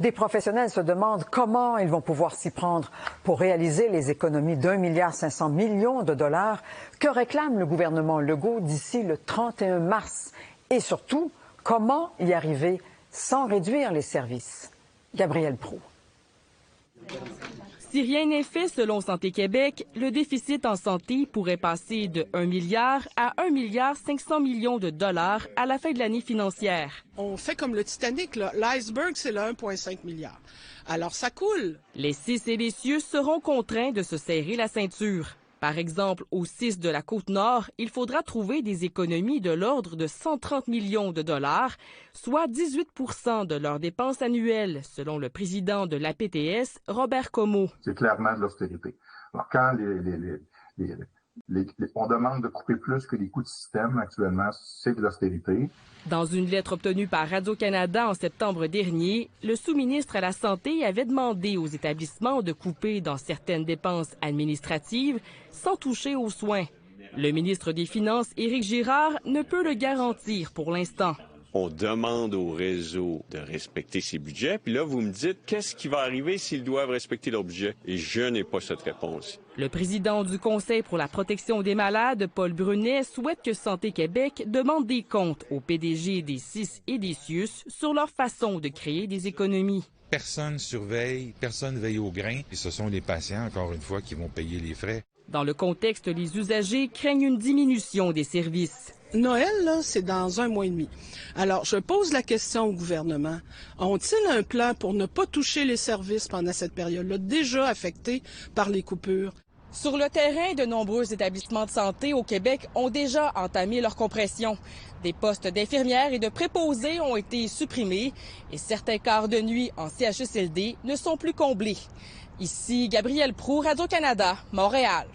Des professionnels se demandent comment ils vont pouvoir s'y prendre pour réaliser les économies d'1,5 milliard de dollars que réclame le gouvernement Legault d'ici le 31 mars. Et surtout, comment y arriver sans réduire les services? Gabrielle Proulx. Si rien n'est fait, selon Santé Québec, le déficit en santé pourrait passer de 1 milliard à 1,5 milliard de dollars à la fin de l'année financière. On fait comme le Titanic, là. L'iceberg, c'est le 1,5 milliard. Alors, ça coule. Les CIS et les CIUS seront contraints de se serrer la ceinture. Par exemple, aux CIS de la Côte-Nord, il faudra trouver des économies de l'ordre de 130 millions de dollars, soit 18 % de leurs dépenses annuelles, selon le président de l'APTS, Robert Comeau. C'est clairement de l'austérité. Alors, quand on demande de couper plus que les coûts de système actuellement, c'est de l'austérité. Dans une lettre obtenue par Radio-Canada en septembre dernier, le sous-ministre à la Santé avait demandé aux établissements de couper dans certaines dépenses administratives sans toucher aux soins. Le ministre des Finances, Éric Girard, ne peut le garantir pour l'instant. On demande au réseau de respecter ses budgets, puis là, vous me dites qu'est-ce qui va arriver s'ils doivent respecter leur budget. Et je n'ai pas cette réponse. Le président du Conseil pour la protection des malades, Paul Brunet, souhaite que Santé Québec demande des comptes aux PDG des CIS et des CIUS sur leur façon de créer des économies. Personne surveille, personne veille au grain, et ce sont les patients, encore une fois, qui vont payer les frais. Dans le contexte, les usagers craignent une diminution des services. Noël, là, c'est dans 1 mois et demi. Alors, je pose la question au gouvernement. Ont-ils un plan pour ne pas toucher les services pendant cette période-là, déjà affectés par les coupures? Sur le terrain, de nombreux établissements de santé au Québec ont déjà entamé leur compression. Des postes d'infirmières et de préposés ont été supprimés et certains quarts de nuit en CHSLD ne sont plus comblés. Ici, Gabrielle Proulx, Radio-Canada, Montréal.